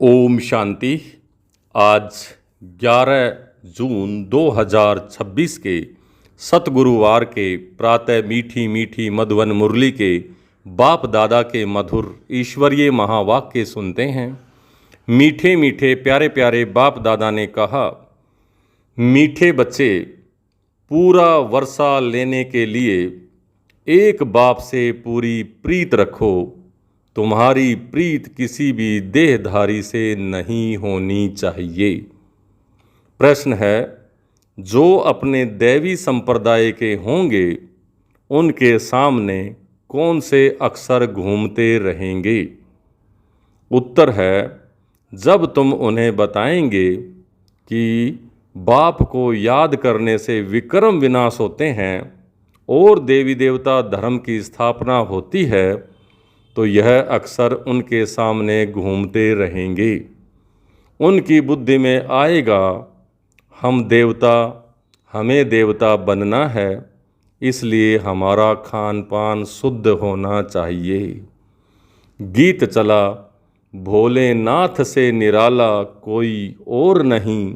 ओम शांति। आज 11 जून 2026 के सतगुरुवार के प्रातः मीठी मीठी मधुवन मुरली के बाप दादा के मधुर ईश्वरीय महावाक्य सुनते हैं। मीठे मीठे प्यारे प्यारे बाप दादा ने कहा, मीठे बच्चे, पूरा वर्षा लेने के लिए एक बाप से पूरी प्रीत रखो। तुम्हारी प्रीत किसी भी देहधारी से नहीं होनी चाहिए। प्रश्न है, जो अपने दैवी संप्रदाय के होंगे उनके सामने कौन से अक्षर घूमते रहेंगे? उत्तर है, जब तुम उन्हें बताएंगे कि बाप को याद करने से विक्रम विनाश होते हैं और देवी देवता धर्म की स्थापना होती है, तो यह अक्सर उनके सामने घूमते रहेंगे। उनकी बुद्धि में आएगा, हमें देवता बनना है, इसलिए हमारा खान पान शुद्ध होना चाहिए। गीत चला, भोलेनाथ से निराला कोई और नहीं,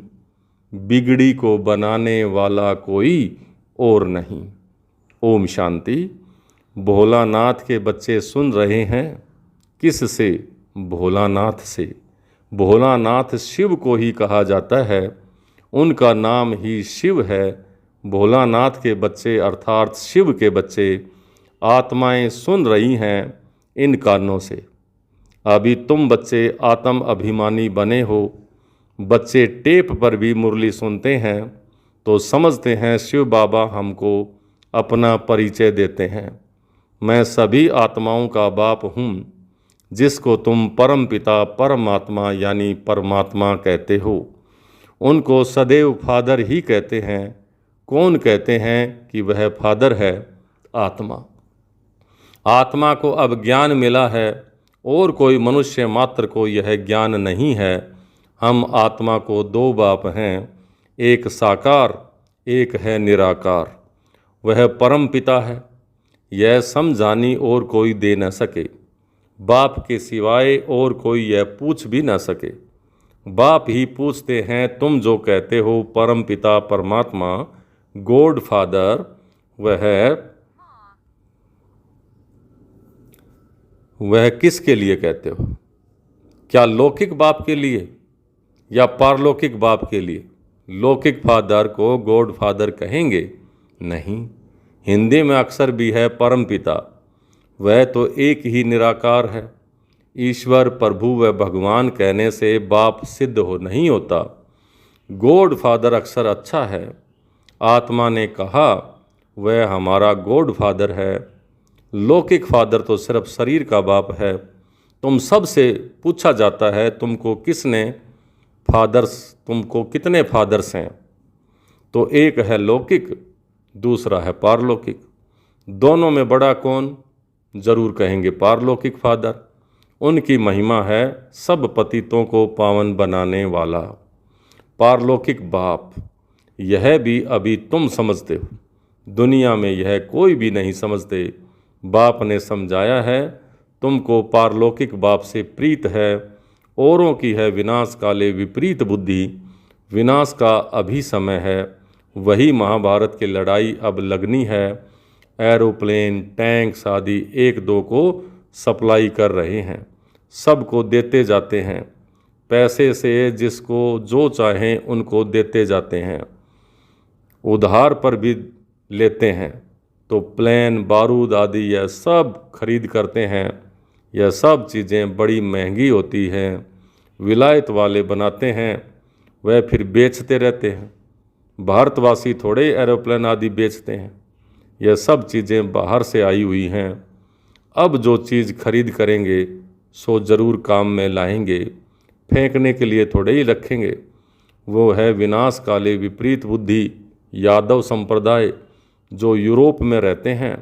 बिगड़ी को बनाने वाला कोई और नहीं। ओम शांति। भोलानाथ के बच्चे सुन रहे हैं। किस से? भोलानाथ से। भोलानाथ शिव को ही कहा जाता है, उनका नाम ही शिव है। भोलानाथ के बच्चे अर्थात शिव के बच्चे आत्माएं सुन रही हैं इन कानों से। अभी तुम बच्चे आत्म अभिमानी बने हो। बच्चे टेप पर भी मुरली सुनते हैं तो समझते हैं शिव बाबा हमको अपना परिचय देते हैं। मैं सभी आत्माओं का बाप हूँ, जिसको तुम परम पिता परमात्मा यानी परमात्मा कहते हो। उनको सदैव फादर ही कहते हैं। कौन कहते हैं कि वह फादर है? आत्मा। आत्मा को अब ज्ञान मिला है और कोई मनुष्य मात्र को यह ज्ञान नहीं है। हम आत्मा को दो बाप हैं, एक साकार, एक है निराकार। वह परम पिता है। यह समझानी और कोई दे न सके। बाप के सिवाय और कोई यह पूछ भी न सके। बाप ही पूछते हैं, तुम जो कहते हो परम पिता परमात्मा गॉड फादर, वह किसके लिए कहते हो? क्या लौकिक बाप के लिए या पारलौकिक बाप के लिए? लौकिक फादर को गॉड फादर कहेंगे? नहीं। हिंदी में अक्सर भी है परम पिता। वह तो एक ही निराकार है। ईश्वर, प्रभु व भगवान कहने से बाप सिद्ध नहीं होता। गॉड फादर अक्सर अच्छा है। आत्मा ने कहा वह हमारा गॉड फादर है। लौकिक फादर तो सिर्फ शरीर का बाप है। तुम सब से पूछा जाता है, तुमको कितने फादर्स हैं? तो एक है लौकिक, दूसरा है पारलौकिक। दोनों में बड़ा कौन? जरूर कहेंगे पारलौकिक फादर। उनकी महिमा है सब पतितों को पावन बनाने वाला। पारलौकिक बाप, यह भी अभी तुम समझते हो। दुनिया में यह कोई भी नहीं समझते। बाप ने समझाया है, तुमको पारलौकिक बाप से प्रीत है। औरों की है विनाश काले विपरीत बुद्धि। विनाश का अभी समय है। वही महाभारत की लड़ाई अब लगनी है। एरोप्लेन, टैंक्स आदि एक दो को सप्लाई कर रहे हैं, सबको देते जाते हैं। पैसे से जिसको जो चाहें उनको देते जाते हैं। उधार पर भी लेते हैं तो प्लेन, बारूद आदि यह सब खरीद करते हैं। यह सब चीज़ें बड़ी महंगी होती हैं। विलायत वाले बनाते हैं, वह फिर बेचते रहते हैं। भारतवासी थोड़े एरोप्लेन आदि बेचते हैं। यह सब चीज़ें बाहर से आई हुई हैं। अब जो चीज़ खरीद करेंगे सो ज़रूर काम में लाएंगे, फेंकने के लिए थोड़े ही रखेंगे। वो है विनाश काले विपरीत बुद्धि यादव संप्रदाय जो यूरोप में रहते हैं,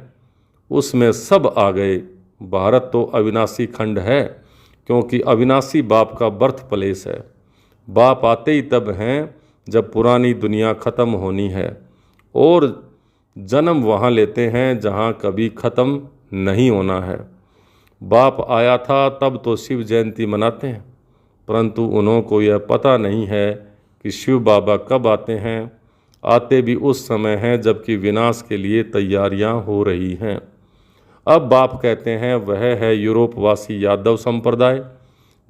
उसमें सब आ गए। भारत तो अविनाशी खंड है, क्योंकि अविनाशी बाप का बर्थ प्लेस है। बाप आते ही तब हैं जब पुरानी दुनिया ख़त्म होनी है, और जन्म वहाँ लेते हैं जहाँ कभी ख़त्म नहीं होना है। बाप आया था तब तो शिव जयंती मनाते हैं। परंतु उन्हों को यह पता नहीं है कि शिव बाबा कब आते हैं। आते भी उस समय हैं जबकि विनाश के लिए तैयारियां हो रही हैं। अब बाप कहते हैं वह है यूरोपवासी यादव संप्रदाय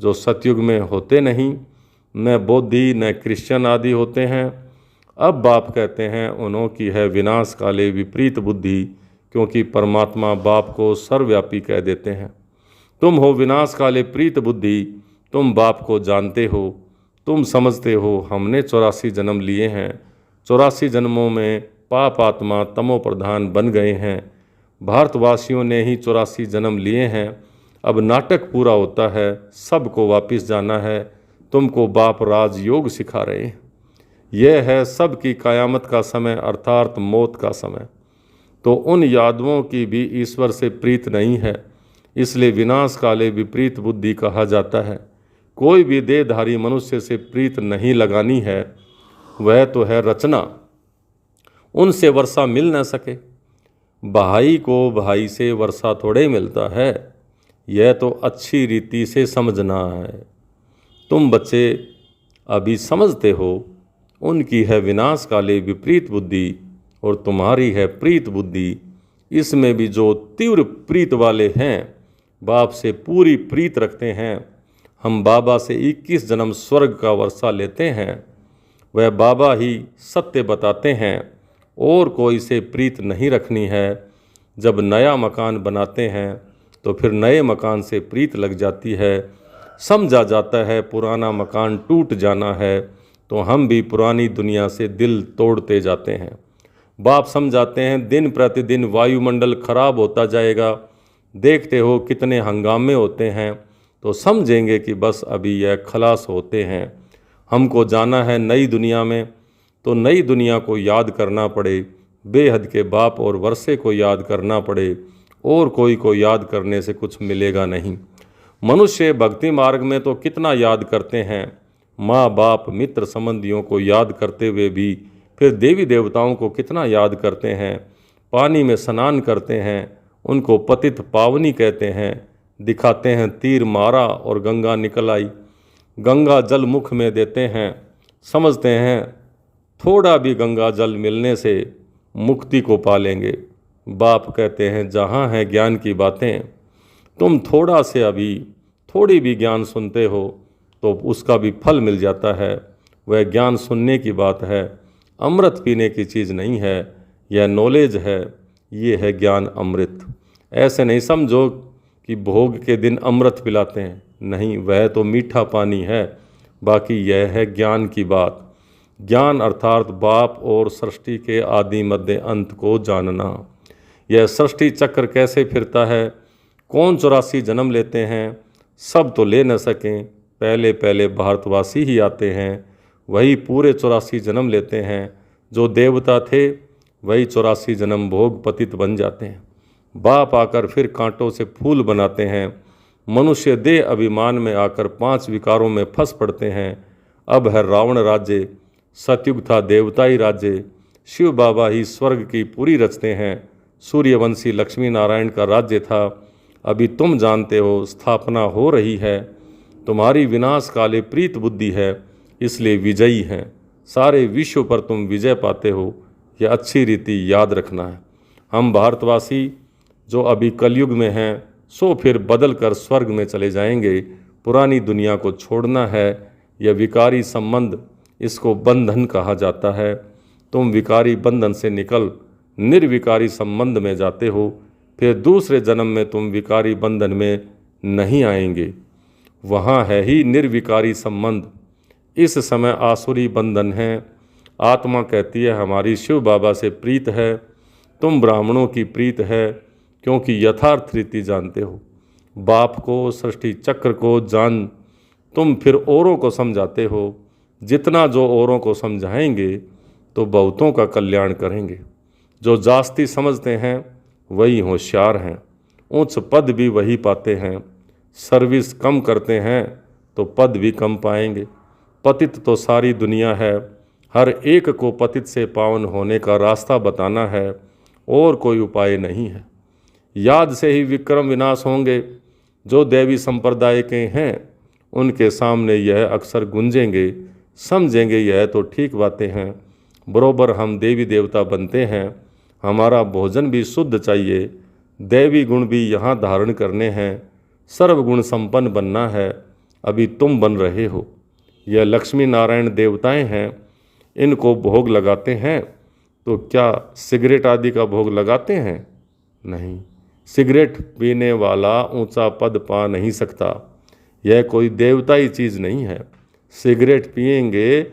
जो सतयुग में होते नहीं, न बौद्धि न क्रिश्चियन आदि होते हैं। अब बाप कहते हैं उन्हों की है विनाश काले विपरीत बुद्धि, क्योंकि परमात्मा बाप को सर्वव्यापी कह देते हैं। तुम हो विनाश काले प्रीत बुद्धि, तुम बाप को जानते हो, तुम समझते हो हमने 84 जन्म लिए हैं, 84 जन्मों में पाप आत्मा तमो प्रधान बन गए हैं। भारतवासियों ने ही 84 जन्म लिए हैं। अब नाटक पूरा होता है, सबको वापस जाना है। तुमको बाप राजयोग सिखा रहे हैं। यह है सबकी कयामत का समय अर्थात मौत का समय। तो उन यादवों की भी ईश्वर से प्रीत नहीं है, इसलिए विनाश काले विपरीत बुद्धि कहा जाता है। कोई भी देहधारी मनुष्य से प्रीत नहीं लगानी है, वह तो है रचना, उनसे वर्षा मिल न सके। भाई को भाई से वर्षा थोड़े मिलता है, यह तो अच्छी रीति से समझना है। तुम बच्चे अभी समझते हो, उनकी है विनाश काले विपरीत बुद्धि और तुम्हारी है प्रीत बुद्धि। इसमें भी जो तीव्र प्रीत वाले हैं, बाप से पूरी प्रीत रखते हैं। हम बाबा से 21 जन्म स्वर्ग का वर्षा लेते हैं, वह बाबा ही सत्य बताते हैं और कोई से प्रीत नहीं रखनी है। जब नया मकान बनाते हैं तो फिर नए मकान से प्रीत लग जाती है। समझा जाता है पुराना मकान टूट जाना है, तो हम भी पुरानी दुनिया से दिल तोड़ते जाते हैं। बाप समझाते हैं दिन प्रतिदिन वायुमंडल खराब होता जाएगा। देखते हो कितने हंगामे होते हैं, तो समझेंगे कि बस अभी यह खलास होते हैं। हमको जाना है नई दुनिया में, तो नई दुनिया को याद करना पड़े, बेहद के बाप और वर्षे को याद करना पड़े, और कोई को याद करने से कुछ मिलेगा नहीं। मनुष्य भक्ति मार्ग में तो कितना याद करते हैं, माँ बाप मित्र संबंधियों को याद करते हुए भी फिर देवी देवताओं को कितना याद करते हैं। पानी में स्नान करते हैं, उनको पतित पावनी कहते हैं। दिखाते हैं तीर मारा और गंगा निकल आई, गंगा जल मुख में देते हैं। समझते हैं थोड़ा भी गंगा जल मिलने से मुक्ति को पालेंगे। बाप कहते हैं जहाँ है ज्ञान की बातें, तुम थोड़ा से अभी थोड़ी भी ज्ञान सुनते हो तो उसका भी फल मिल जाता है। वह ज्ञान सुनने की बात है, अमृत पीने की चीज़ नहीं है। यह नॉलेज है, ये है ज्ञान अमृत। ऐसे नहीं समझो कि भोग के दिन अमृत पिलाते हैं, नहीं, वह तो मीठा पानी है। बाकी यह है ज्ञान की बात। ज्ञान अर्थात बाप और सृष्टि के आदि मध्य अंत को जानना। यह सृष्टि चक्र कैसे फिरता है, कौन 84 जन्म लेते हैं, सब तो ले न सकें। पहले पहले भारतवासी ही आते हैं, वही पूरे 84 जन्म लेते हैं। जो देवता थे वही 84 जन्म भोग पतित बन जाते हैं। बाप आकर फिर कांटों से फूल बनाते हैं। मनुष्य देह अभिमान में आकर 5 विकारों में फंस पड़ते हैं। अब है रावण राज्य, सतयुग था देवताई राज्य। शिव बाबा ही स्वर्ग की पूरी रचते हैं। सूर्यवंशी लक्ष्मी नारायण का राज्य था, अभी तुम जानते हो स्थापना हो रही है। तुम्हारी विनाश काले प्रीत बुद्धि है, इसलिए विजयी हैं। सारे विश्व पर तुम विजय पाते हो, यह अच्छी रीति याद रखना है। हम भारतवासी जो अभी कलयुग में हैं, सो फिर बदल कर स्वर्ग में चले जाएंगे। पुरानी दुनिया को छोड़ना है। यह विकारी संबंध, इसको बंधन कहा जाता है। तुम विकारी बंधन से निकल निर्विकारी संबंध में जाते हो, फिर दूसरे जन्म में तुम विकारी बंधन में नहीं आएंगे। वहाँ है ही निर्विकारी संबंध। इस समय आसुरी बंधन है। आत्मा कहती है हमारी शिव बाबा से प्रीत है, तुम ब्राह्मणों की प्रीत है, क्योंकि यथार्थ रीति जानते हो। बाप को सृष्टि चक्र को जान तुम फिर औरों को समझाते हो। जितना जो औरों को समझाएंगे तो बहुतों का कल्याण करेंगे। जो जास्ती समझते हैं वही होशियार हैं, उच्च पद भी वही पाते हैं। सर्विस कम करते हैं तो पद भी कम पाएंगे। पतित तो सारी दुनिया है, हर एक को पतित से पावन होने का रास्ता बताना है, और कोई उपाय नहीं है। याद से ही विक्रम विनाश होंगे। जो देवी संप्रदाय के हैं उनके सामने यह अक्सर गूंजेंगे, समझेंगे यह तो ठीक बातें हैं, बरोबर हम देवी देवता बनते हैं, हमारा भोजन भी शुद्ध चाहिए, दैवी गुण भी यहाँ धारण करने हैं, सर्वगुण संपन्न बनना है, अभी तुम बन रहे हो। यह लक्ष्मी नारायण देवताएं हैं, इनको भोग लगाते हैं तो क्या सिगरेट आदि का भोग लगाते हैं? नहीं, सिगरेट पीने वाला ऊंचा पद पा नहीं सकता, यह कोई देवताई चीज़ नहीं है। सिगरेट पिएंगे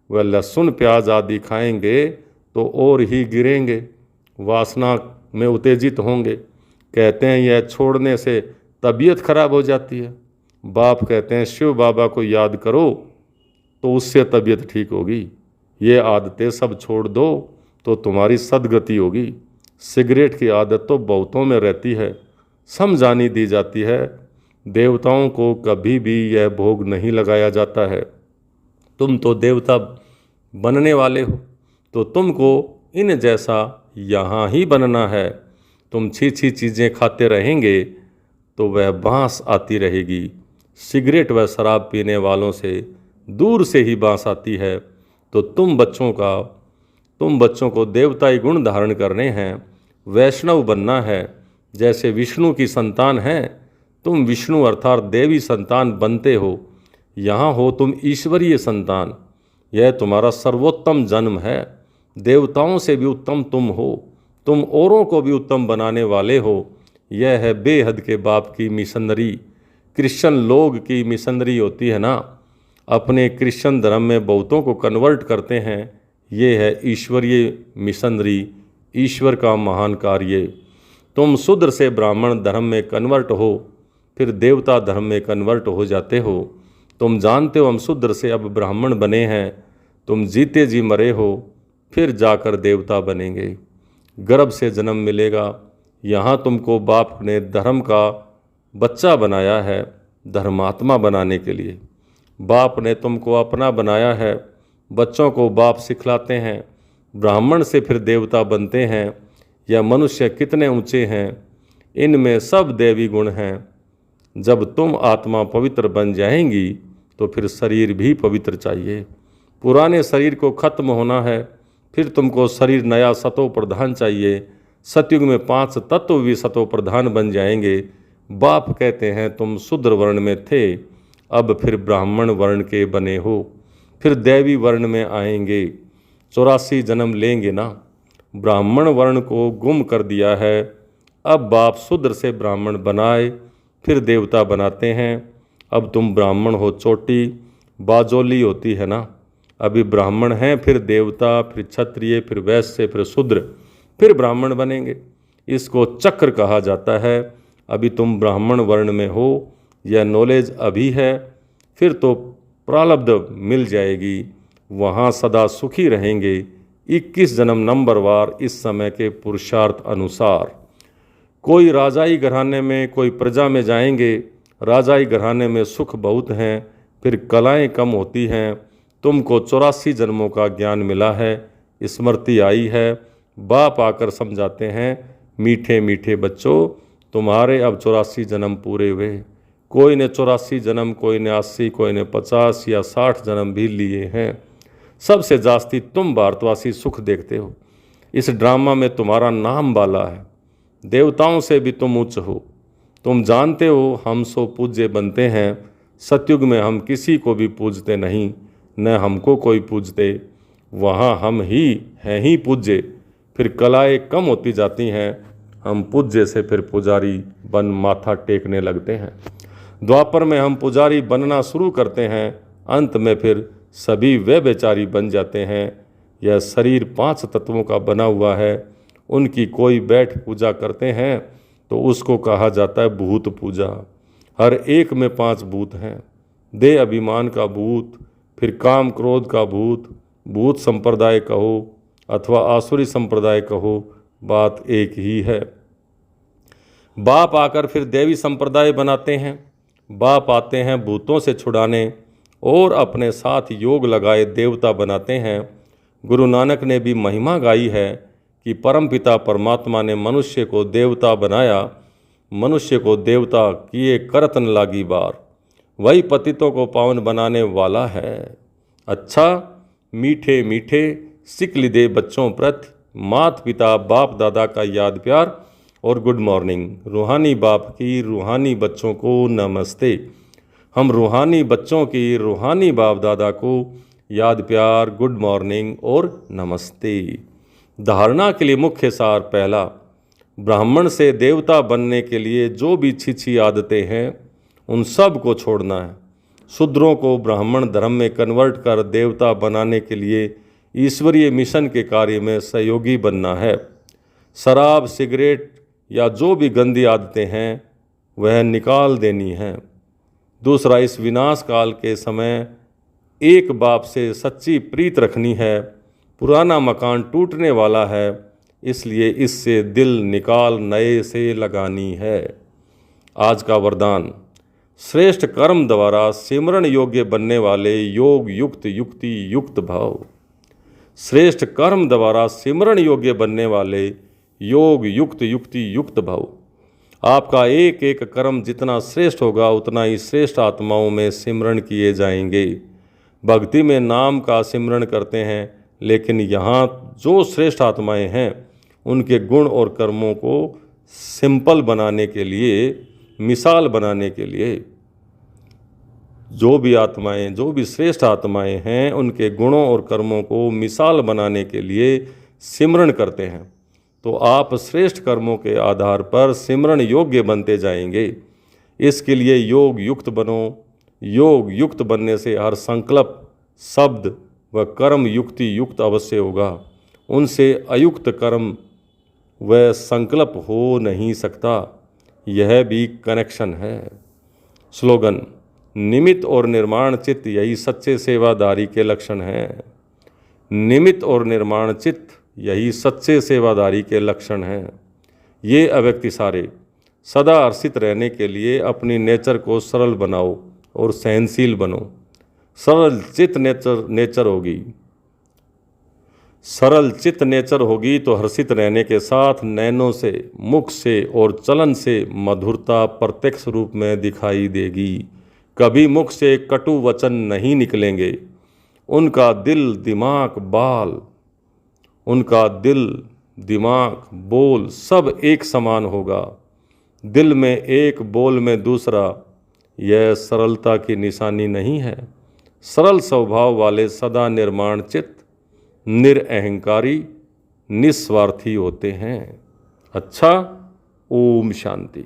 व लहसुन प्याज आदि खाएंगे तो और ही गिरेंगे, वासना में उत्तेजित होंगे। कहते हैं यह छोड़ने से तबीयत खराब हो जाती है। बाप कहते हैं शिव बाबा को याद करो तो उससे तबीयत ठीक होगी, ये आदतें सब छोड़ दो तो तुम्हारी सदगति होगी। सिगरेट की आदत तो बहुतों में रहती है, समझानी दी जाती है, देवताओं को कभी भी यह भोग नहीं लगाया जाता है। तुम तो देवता बनने वाले हो तो तुमको इन जैसा यहाँ ही बनना है। तुम छी चीज़ें खाते रहेंगे तो वह बांस आती रहेगी। सिगरेट व शराब पीने वालों से दूर से ही बांस आती है। तो तुम बच्चों को देवताई गुण धारण करने हैं, वैष्णव बनना है। जैसे विष्णु की संतान हैं, तुम विष्णु अर्थात देवी संतान बनते हो। यहाँ हो तुम ईश्वरीय संतान, यह तुम्हारा सर्वोत्तम जन्म है। देवताओं से भी उत्तम तुम हो, तुम औरों को भी उत्तम बनाने वाले हो। यह है बेहद के बाप की मिशनरी। क्रिश्चियन लोग की मिशनरी होती है ना, अपने क्रिश्चियन धर्म में बहुतों को कन्वर्ट करते हैं। ये है ईश्वरीय मिशनरी, ईश्वर का महान कार्य। तुम शूद्र से ब्राह्मण धर्म में कन्वर्ट हो, फिर देवता धर्म में कन्वर्ट हो जाते हो। तुम जानते हो हम शूद्र से अब ब्राह्मण बने हैं, तुम जीते जी मरे हो, फिर जाकर देवता बनेंगे। गर्भ से जन्म मिलेगा, यहाँ तुमको बाप ने धर्म का बच्चा बनाया है, धर्मात्मा बनाने के लिए। बाप ने तुमको अपना बनाया है, बच्चों को बाप सिखलाते हैं। ब्राह्मण से फिर देवता बनते हैं। यह मनुष्य कितने ऊंचे हैं, इनमें सब देवी गुण हैं। जब तुम आत्मा पवित्र बन जाएंगी तो फिर शरीर भी पवित्र चाहिए। पुराने शरीर को खत्म होना है, फिर तुमको शरीर नया सतो प्रधान चाहिए। सतयुग में 5 तत्व भी सतो प्रधान बन जाएंगे। बाप कहते हैं तुम शूद्र वर्ण में थे, अब फिर ब्राह्मण वर्ण के बने हो, फिर दैवी वर्ण में आएंगे। 84 जन्म लेंगे ना। ब्राह्मण वर्ण को गुम कर दिया है, अब बाप शूद्र से ब्राह्मण बनाए, फिर देवता बनाते हैं। अब तुम ब्राह्मण हो, चोटी बाजोली होती है ना। अभी ब्राह्मण हैं, फिर देवता, फिर क्षत्रिय, फिर वैश्य, फिर शूद्र, फिर ब्राह्मण बनेंगे। इसको चक्र कहा जाता है। अभी तुम ब्राह्मण वर्ण में हो, यह नॉलेज अभी है, फिर तो प्रारब्ध मिल जाएगी, वहाँ सदा सुखी रहेंगे। 21 जन्म नंबरवार इस समय के पुरुषार्थ अनुसार। कोई राजाई घराने में, कोई प्रजा में जाएंगे। राजाई घराने में सुख बहुत हैं, फिर कलाएं कम होती हैं। तुमको 84 जन्मों का ज्ञान मिला है, स्मृति आई है। बाप आकर समझाते हैं, मीठे मीठे बच्चों, तुम्हारे अब 84 जन्म पूरे हुए। कोई ने 84 जन्म, कोई ने 80, कोई ने 50 या 60 जन्म भी लिए हैं। सबसे जास्ती तुम भारतवासी सुख देखते हो। इस ड्रामा में तुम्हारा नाम वाला है, देवताओं से भी तुम उच्च हो। तुम जानते हो हम सो पूज्य बनते हैं। सतयुग में हम किसी को भी पूजते नहीं, न हमको कोई पूजते। वहाँ हम ही हैं ही पूज्य। फिर कलाएं कम होती जाती हैं, हम पूज्य से फिर पुजारी बन माथा टेकने लगते हैं। द्वापर में हम पुजारी बनना शुरू करते हैं, अंत में फिर सभी वे बेचारी बन जाते हैं। यह शरीर 5 तत्वों का बना हुआ है, उनकी कोई बैठ पूजा करते हैं तो उसको कहा जाता है भूत पूजा। हर एक में 5 भूत हैं। देह अभिमान का भूत, फिर काम क्रोध का भूत, भूत संप्रदाय कहो अथवा आसुरी संप्रदाय कहो, बात एक ही है। बाप आकर फिर देवी संप्रदाय बनाते हैं। बाप आते हैं भूतों से छुड़ाने और अपने साथ योग लगाए देवता बनाते हैं। गुरु नानक ने भी महिमा गाई है कि परमपिता परमात्मा ने मनुष्य को देवता बनाया, मनुष्य को देवता किए करत न लागी बार। वही पतितों को पावन बनाने वाला है। अच्छा, मीठे मीठे सिकल दे बच्चों प्रति माता पिता बाप दादा का याद प्यार और गुड मॉर्निंग। रूहानी बाप की रूहानी बच्चों को नमस्ते। हम रूहानी बच्चों की रूहानी बाप दादा को याद प्यार, गुड मॉर्निंग और नमस्ते। धारणा के लिए मुख्य सार पहला, ब्राह्मण से देवता बनने के लिए जो भी छी आदतें हैं उन सब को छोड़ना है। शूद्रों को ब्राह्मण धर्म में कन्वर्ट कर देवता बनाने के लिए ईश्वरीय मिशन के कार्य में सहयोगी बनना है। शराब, सिगरेट या जो भी गंदी आदतें हैं वह निकाल देनी है। दूसरा, इस विनाश काल के समय एक बाप से सच्ची प्रीत रखनी है। पुराना मकान टूटने वाला है, इसलिए इससे दिल निकाल नए से लगानी है। आज का वरदान, श्रेष्ठ कर्म द्वारा सिमरण योग्य बनने वाले योग युक्त युक्ति युक्त भाव। श्रेष्ठ कर्म द्वारा सिमरण योग्य बनने वाले योग युक्त युक्ति युक्त भाव। आपका एक एक कर्म जितना श्रेष्ठ होगा उतना ही श्रेष्ठ आत्माओं में सिमरण किए जाएंगे। भक्ति में नाम का सिमरण करते हैं, लेकिन यहाँ जो श्रेष्ठ आत्माएं हैं उनके गुण और कर्मों को सिंपल बनाने के लिए, मिसाल बनाने के लिए, जो भी श्रेष्ठ आत्माएं हैं उनके गुणों और कर्मों को मिसाल बनाने के लिए सिमरण करते हैं। तो आप श्रेष्ठ कर्मों के आधार पर सिमरण योग्य बनते जाएंगे। इसके लिए योग युक्त बनो। योग युक्त बनने से हर संकल्प, शब्द व कर्म युक्ति युक्त अवश्य होगा। उनसे अयुक्त कर्म व संकल्प हो नहीं सकता। यह भी कनेक्शन है। स्लोगन, निमित्त और निर्माण चित्त यही सच्चे सेवादारी के लक्षण हैं। निमित्त और निर्माण चित्त यही सच्चे सेवादारी के लक्षण हैं। ये अव्यक्ति सारे सदा हर्षित रहने के लिए अपनी नेचर को सरल बनाओ और सहनशील बनो। सरल चित्त नेचर होगी। सरल चित्त नेचर होगी तो हर्षित रहने के साथ नैनों से, मुख से और चलन से मधुरता प्रत्यक्ष रूप में दिखाई देगी। कभी मुख से कटु वचन नहीं निकलेंगे। उनका दिल दिमाग बोल सब एक समान होगा। दिल में एक, बोल में दूसरा। यह सरलता की निशानी नहीं है। सरल स्वभाव वाले सदा निर्माण चित्त, निरअहंकारी, निस्वार्थी होते हैं। अच्छा, ओम शांति।